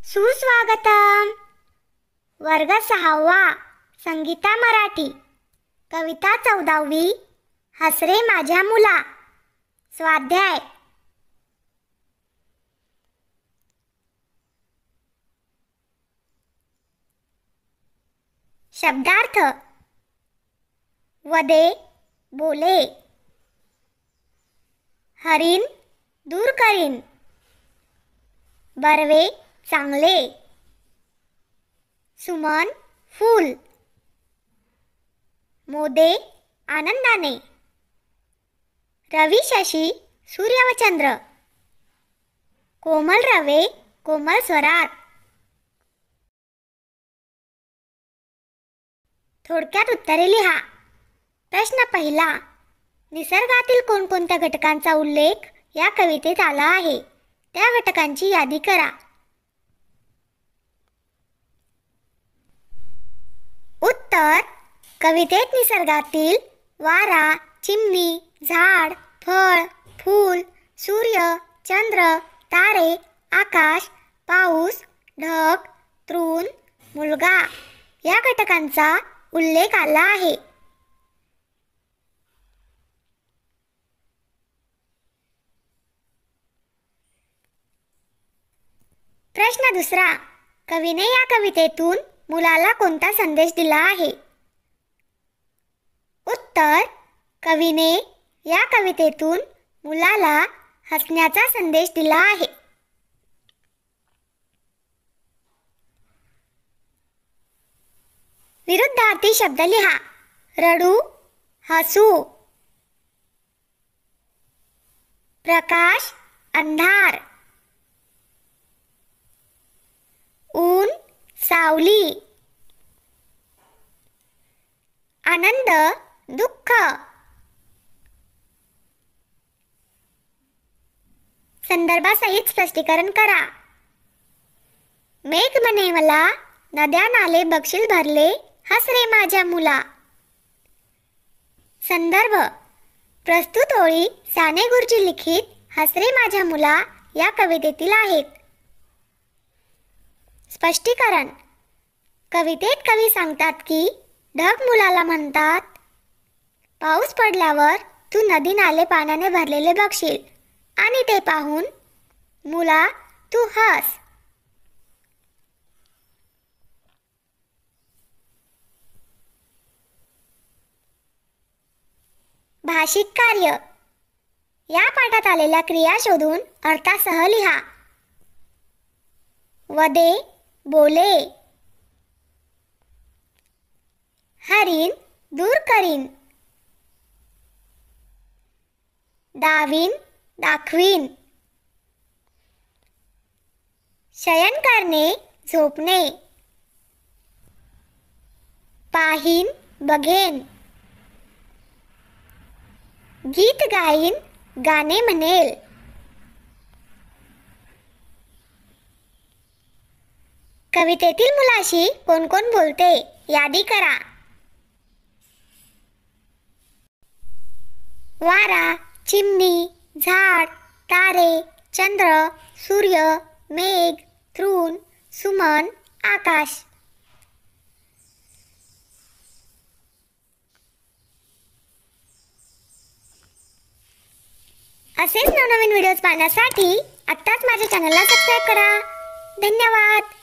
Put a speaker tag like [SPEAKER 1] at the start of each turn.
[SPEAKER 1] सुस्वागतम। वर्ग 6वा संगीता मराठी। कविता 14वी हस रे माझ्या मुला। स्वाध्याय। शब्दार्थ। वदे बोले, हरीण दूर करीन, बर्वे चांगले, सुमन फूल, मोदे आनंदाने, रवी शशी सूर्य व चंद्र, कोमल रवे कोमल स्वरात। थोडक्यात उत्तरे लिहा। प्रश्न पहिला, निसर्गातील कोणकोणत्या घटकांचा उल्लेख या कवितेत आला आहे त्या घटकांची यादी करा। उत्तर, कवितेत निसर्गातील वारा, चिमणी, झाड, फळ, फूल, सूर्य, चंद्र, तारे, आकाश, पाऊस, ढग, तृण, मुलगा या घटकांचा उल्लेख आला आहे। प्रश्न दुसरा, कवीने या कवितेतून मुलाला कोणता संदेश दिला आहे? उत्तर, कवीने या कवितेतून मुलाला हसण्याचा संदेश दिला आहे। विरुद्धार्थी शब्द लिहा। रडू, हसू, प्रकाश, अंधार, ऊन, सावली, आनंद, दुःख। संदर्भासहित स्पष्टीकरण करा। मेघ म्हणे मला, नद्या नाले बक्षील भरले, हस रे माझ्या मुला। संदर्भ, प्रस्तुत ओळी साने गुरुजी लिखित हस रे माझ्या मुला या कवितेतील आहेत। स्पष्टीकरण, कवितेत कवी सांगतात की ढग मुलाला म्हणतात, पाऊस पडल्यावर तू नदी नाले पाण्याने भरलेले बघशील आणि ते पाहून मुला तू हस। भाषिक कार्य। या पाठात आलेल्या क्रिया शोधून अर्थासह लिहा। वदे बोले, हरीण दूर करीन, दावीन दाखवीन, शयन करणे झोपणे, पाहीन बघेन, गीत गाईन गाणे म्हणेल। कवितेतील मुलाशी कोण कोण बोलते यादी करा। वारा, चिमणी, झाड, तारे, चंद्र, सूर्य, मेघ, तृण, सुमन, आकाश। असेच नवनवीन व्हिडिओज पाहण्यासाठी आत्ताच माझ्या चॅनलला सबस्क्राईब करा। धन्यवाद।